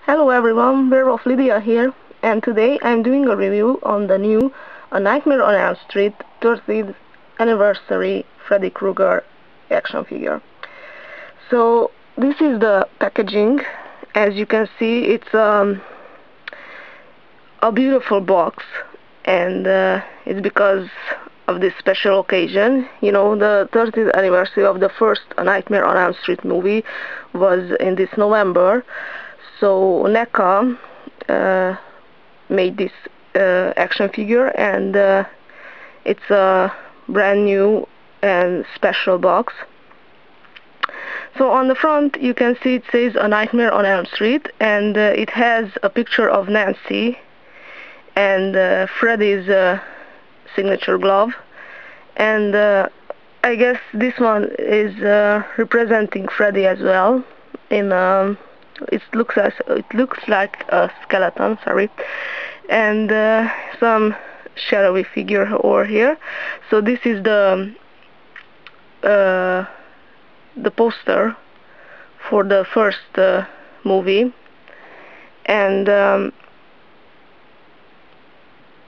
Hello everyone, Werewolf Lydia here, and today I'm doing a review on the new A Nightmare on Elm Street 30th Anniversary Freddy Krueger action figure. So this is the packaging. As you can see, it's a beautiful box, and it's because of this special occasion. You know, the 30th anniversary of the first A Nightmare on Elm Street movie was in this November. So NECA made this action figure, and it's a brand new and special box. So on the front you can see it says A Nightmare on Elm Street, and it has a picture of Nancy and Freddy's signature glove, and I guess this one is representing Freddy as well. It looks like a skeleton, sorry, and some shadowy figure over here. So this is the poster for the first movie, and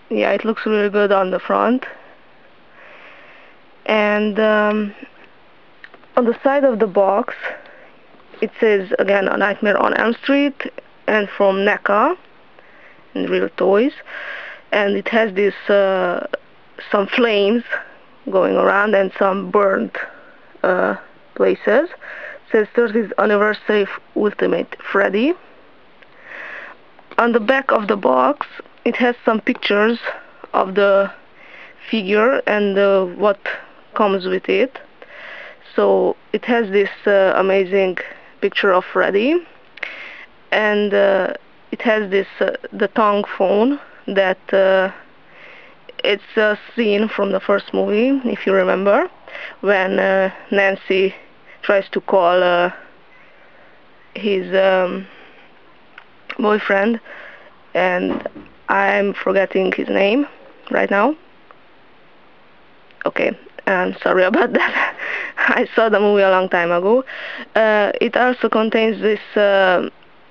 yeah, it looks really good on the front. And on the side of the box it says again A Nightmare on Elm Street, and from NECA and Real Toys, and it has this some flames going around and some burnt places. It says 30th Anniversary Ultimate Freddy. On the back of the box it has some pictures of the figure and what comes with it. So it has this amazing picture of Freddy, and it has this the tongue phone that it's a scene from the first movie, if you remember, when Nancy tries to call his boyfriend, and I'm forgetting his name right now. Okay, I'm sorry about that. I saw the movie a long time ago. It also contains this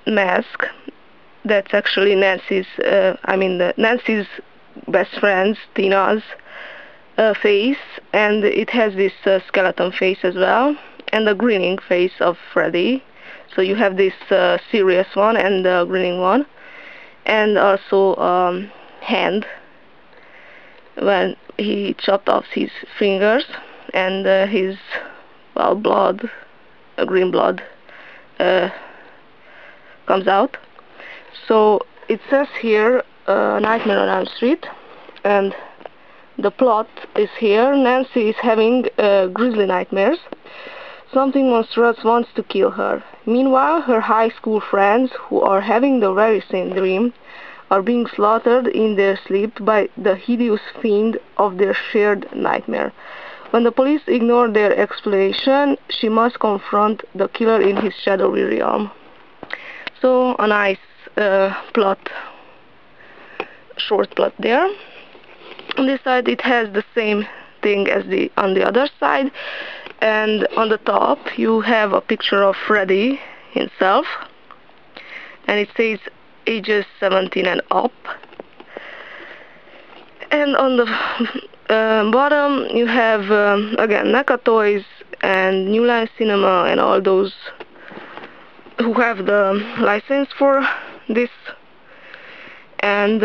mask that's actually Nancy's, Nancy's best friend's, Tina's face, and it has this skeleton face as well, and the grinning face of Freddy. So you have this serious one and the grinning one, and also hand when he chopped off his fingers, and his, well, blood, green blood, comes out. So it says here Nightmare on Elm Street, and the plot is here. Nancy is having grisly nightmares. Something monstrous wants to kill her. Meanwhile, her high school friends, who are having the very same dream, are being slaughtered in their sleep by the hideous fiend of their shared nightmare. When the police ignore their explanation, she must confront the killer in his shadowy realm. So a nice plot, short plot there. On this side it has the same thing as on the other side, and on the top you have a picture of Freddy himself, and it says ages 17 and up. And on the bottom you have again NECA Toys and New Line Cinema and all those who have the license for this, and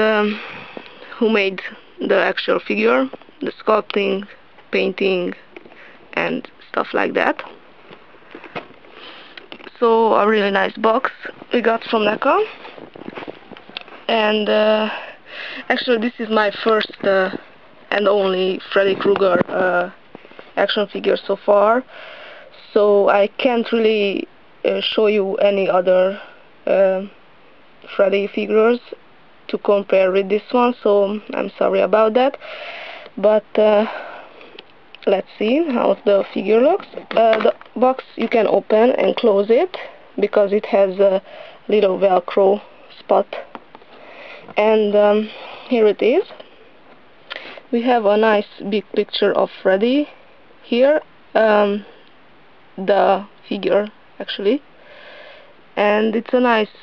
who made the actual figure, the sculpting, painting and stuff like that. So a really nice box we got from NECA, and actually this is my first and only Freddy Krueger action figure so far, so I can't really show you any other Freddy figures to compare with this one, so I'm sorry about that. But let's see how the figure looks. The box you can open and close it because it has a little velcro spot, and here it is. We have a nice big picture of Freddy here, the figure actually, and it's a nice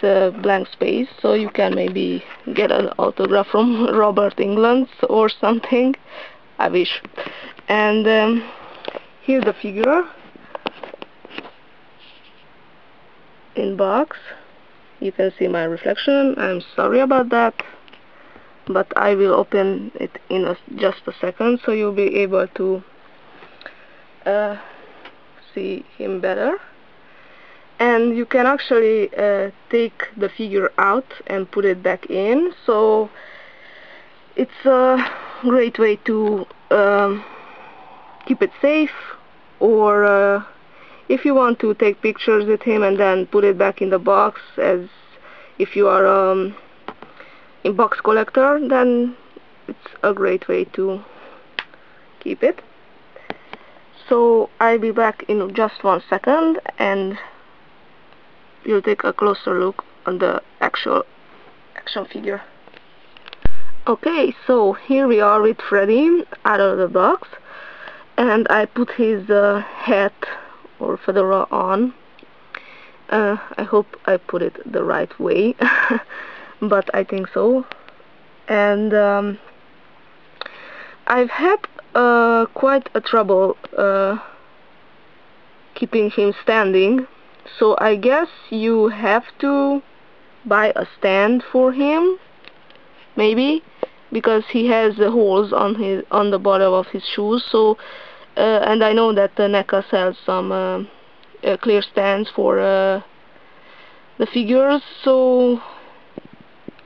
blank space, so you can maybe get an autograph from Robert Englund or something. I wish. And here's the figure in box. You can see my reflection. I'm sorry about that, but I will open it in just a second, so you'll be able to see him better. And you can actually take the figure out and put it back in, so it's a great way to keep it safe, or if you want to take pictures with him and then put it back in the box, as if you are a box collector, then it's a great way to keep it. So I'll be back in just 1 second and we'll take a closer look on the actual action figure. Okay, so here we are with Freddy out of the box, and I put his hat or fedora on. I hope I put it the right way, but I think so. And I've had quite a trouble keeping him standing, so I guess you have to buy a stand for him, maybe, because he has holes on the bottom of his shoes. So and I know that NECA sells some clear stands for the figures, so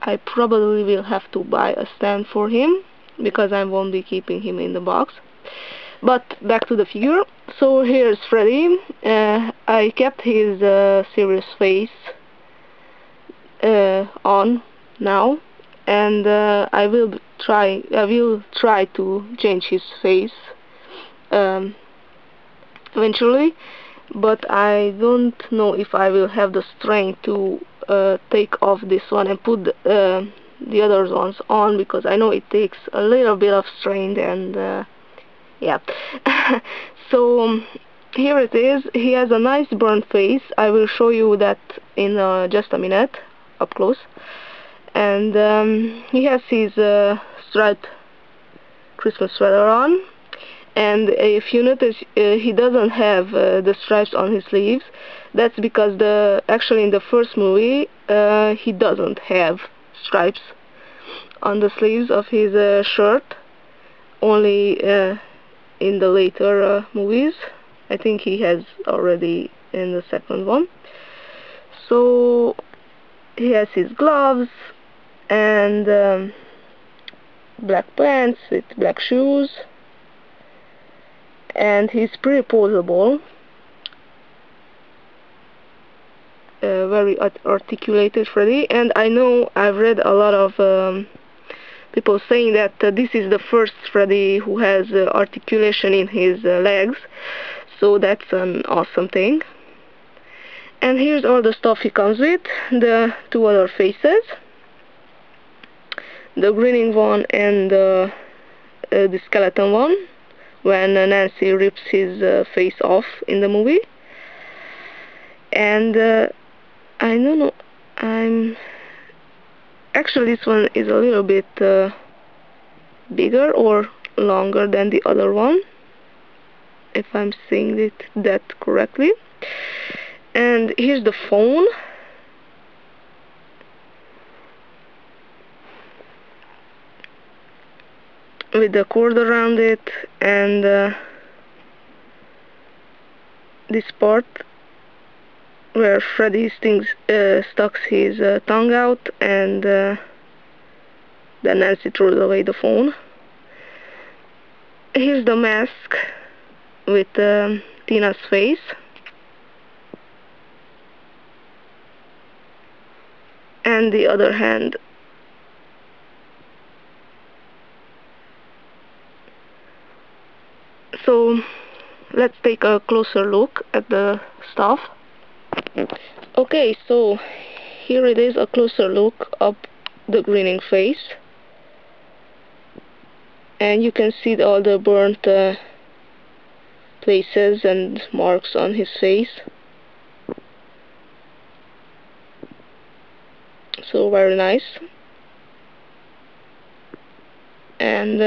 I probably will have to buy a stand for him, because I won't be keeping him in the box. But back to the figure. So here's Freddy. I kept his serious face on now, and I will try to change his face eventually, but I don't know if I will have the strength to take off this one and put the other ones on, because I know it takes a little bit of strength, and yeah. So here it is. He has a nice burnt face. I will show you that in just a minute up close. And he has his striped Christmas sweater on, and if you notice, he doesn't have the stripes on his sleeves. That's because actually in the first movie he doesn't have stripes on the sleeves of his shirt, only in the later movies. I think he has already in the second one. So he has his gloves and black pants with black shoes, and he's pretty posable, very articulated Freddy. And I know I've read a lot of people saying that this is the first Freddy who has articulation in his legs, so that's an awesome thing. And here's all the stuff he comes with: the two other faces, the grinning one and the skeleton one, when Nancy rips his face off in the movie. And I don't know, actually this one is a little bit bigger or longer than the other one, if I'm saying that correctly. And here's the phone. With the cord around it, and this part where Freddy stucks his tongue out, and then Nancy throws away the phone. Here's the mask with Tina's face. And the other hand. So let's take a closer look at the stuff. Okay, so here it is, a closer look of the grinning face, and you can see all the burnt places and marks on his face. So very nice. And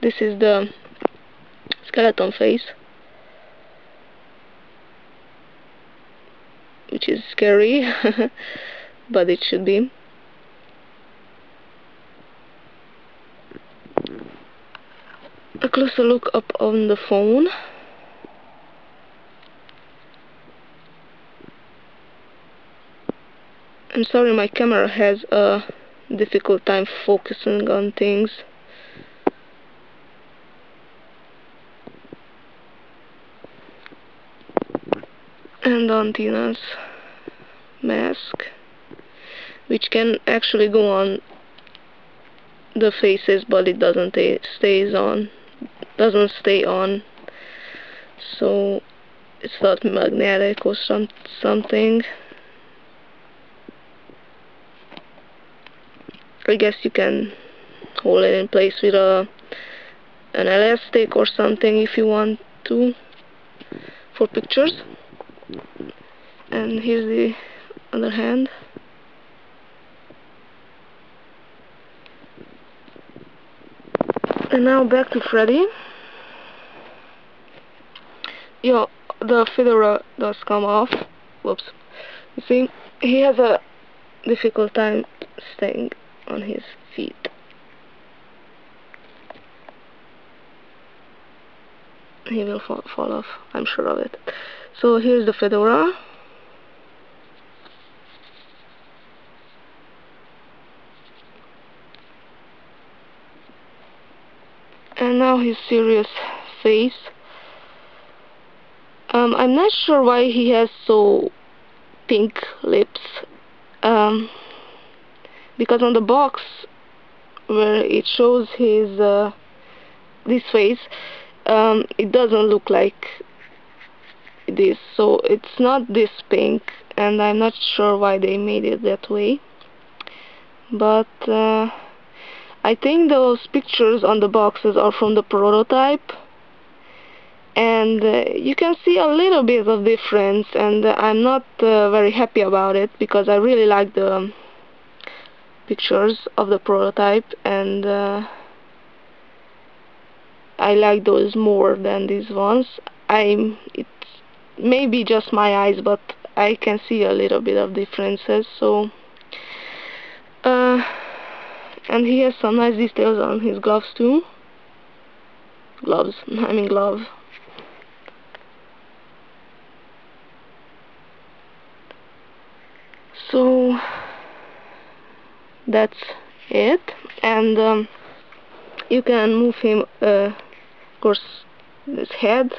this is the skeleton face, which is scary, but it should be. A closer look up on the phone. I'm sorry, my camera has a difficult time focusing on things. And on Tina's mask, which can actually go on the faces, but it doesn't stay on, so it's not magnetic or something. I guess you can hold it in place with an elastic or something if you want to, for pictures. And here's the other hand. And now back to Freddy. Yeah, the fedora does come off. Whoops. You see, he has a difficult time staying on his feet. He will fall off, I'm sure of it. So here's the fedora. And now his serious face. I'm not sure why he has so pink lips. Because on the box where it shows his this face, it doesn't look like this, so it's not this pink, and I'm not sure why they made it that way. But I think those pictures on the boxes are from the prototype, and you can see a little bit of difference, and I'm not very happy about it, because I really like the pictures of the prototype, and I like those more than these ones. It's maybe just my eyes, but I can see a little bit of differences. So and he has some nice details on his gloves too. Glove. So that's it, and you can move him, of course, his head,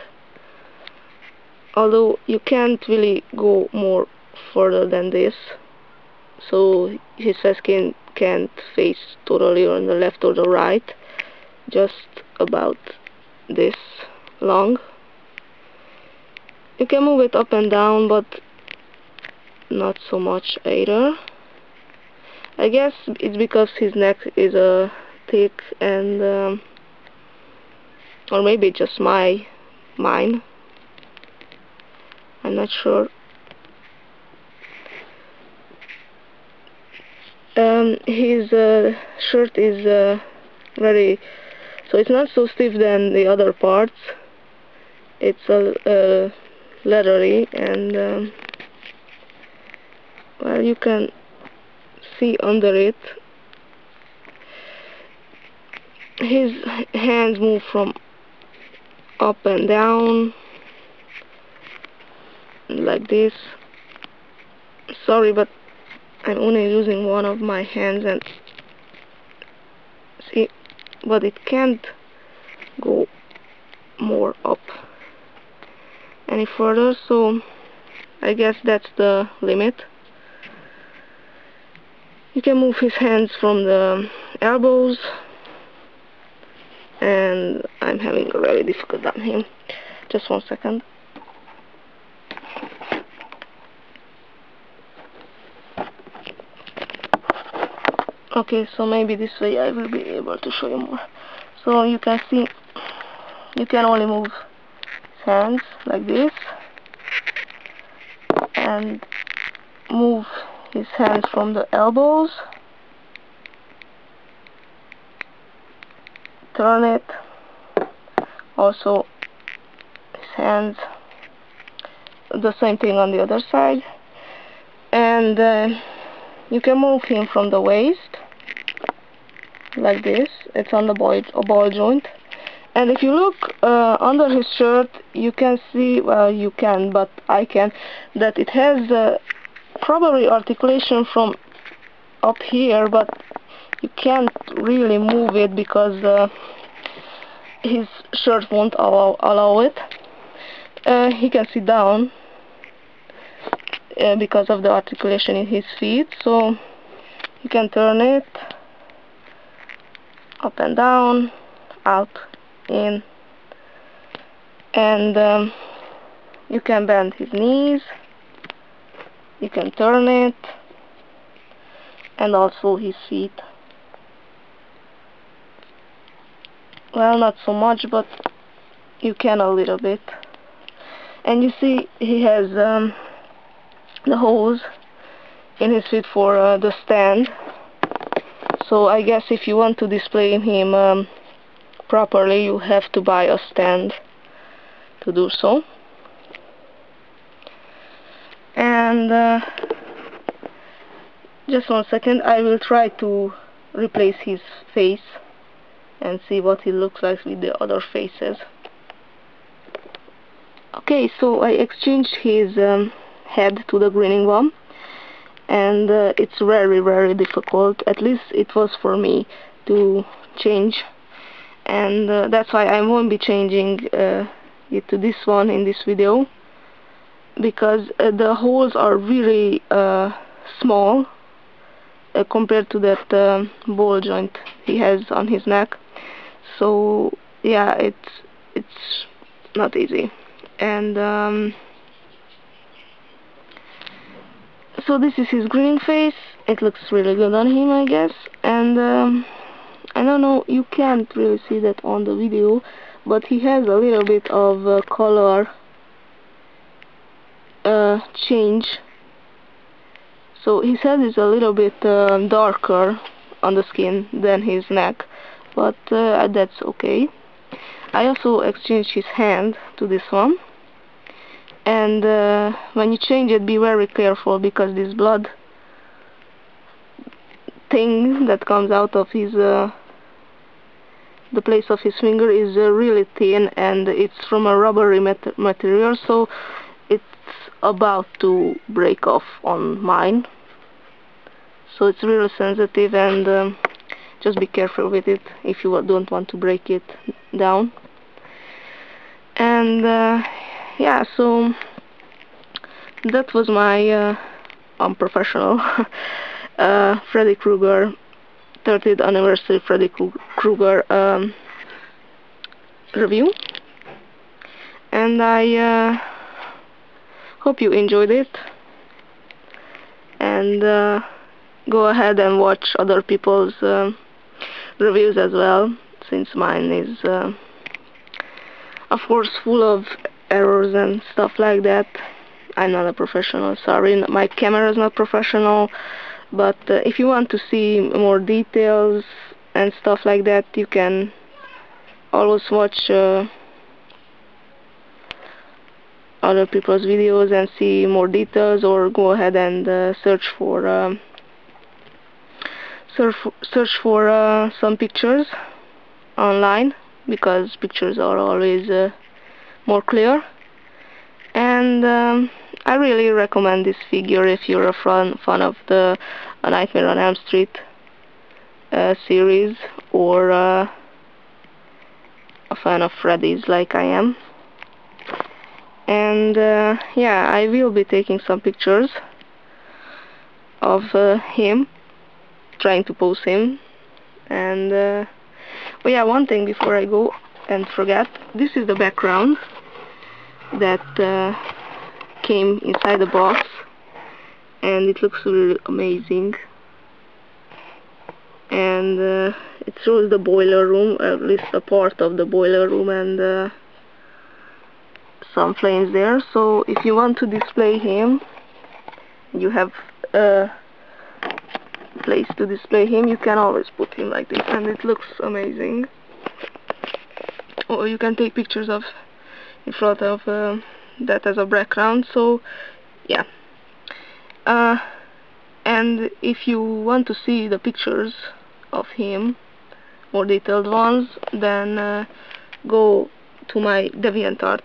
although you can't really go more further than this, so his face can't face totally on the left or the right, just about this long. You can move it up and down, but not so much either. I guess it's because his neck is thick, and or maybe just mine. I'm not sure. His shirt is very, so it's not so stiff than the other parts. It's leathery, and well, you can see under it. His hands move from up and down like this. Sorry, but I'm only using one of my hands, and see, but it can't go more up any further, so I guess that's the limit. You can move his hands from the elbows, and I'm having a really difficult time here. Just 1 second. Okay, so maybe this way I will be able to show you more. So you can see, you can only move his hands like this, and move his his hands from the elbows, turn it, also his hands, the same thing on the other side, and you can move him from the waist like this. It's on the ball joint, and if you look under his shirt, you can see, well, you can, but I can, that it has probably articulation from up here, but you can't really move it because his shirt won't allow it. He can sit down because of the articulation in his feet, so you can turn it up and down, out, in, and you can bend his knees, you can turn it, and also his feet. Well, not so much, but you can a little bit. And you see he has the holes in his feet for the stand. So I guess if you want to display him properly, you have to buy a stand to do so. And just 1 second, I will try to replace his face and see what he looks like with the other faces. Okay, so I exchanged his head to the grinning one, and it's very difficult, at least it was for me, to change, and that's why I won't be changing it to this one in this video, because the holes are really small compared to that ball joint he has on his neck. So yeah, it's not easy. And so this is his grinning face. It looks really good on him, I guess. And I don't know, you can't really see that on the video, but he has a little bit of color change. So his head is a little bit darker on the skin than his neck, but that's okay. I also exchanged his hand to this one, and when you change it, be very careful, because this blood thing that comes out of his the place of his finger is really thin, and it's from a rubbery material, so it's about to break off on mine. So it's really sensitive, and just be careful with it if you don't want to break it down. And yeah, so that was my unprofessional Freddy Krueger 30th anniversary Freddy Krueger review, and I hope you enjoyed it, and go ahead and watch other people's reviews as well, since mine is of course full of errors and stuff like that. I'm not a professional, sorry, my camera is not professional, but if you want to see more details and stuff like that, you can always watch other people's videos and see more details, or go ahead and search for some pictures online, because pictures are always more clear. And I really recommend this figure if you're a fan of the Nightmare on Elm Street series, or a fan of Freddy's like I am. And yeah, I will be taking some pictures of him, trying to pose him. And oh yeah, one thing before I go and forget, this is the background that came inside the box, and it looks really amazing. And it shows the boiler room, at least a part of the boiler room, and some flames there. So if you want to display him, you have place to display him, you can always put him like this, and it looks amazing. Or you can take pictures of in front of that as a background. So yeah, and if you want to see the pictures of him, more detailed ones, then go to my DeviantArt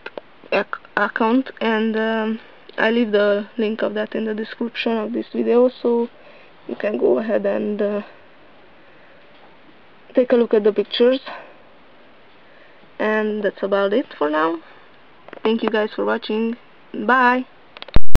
account, and I leave the link of that in the description of this video, so you can go ahead and take a look at the pictures. And that's about it for now. Thank you guys for watching. Bye!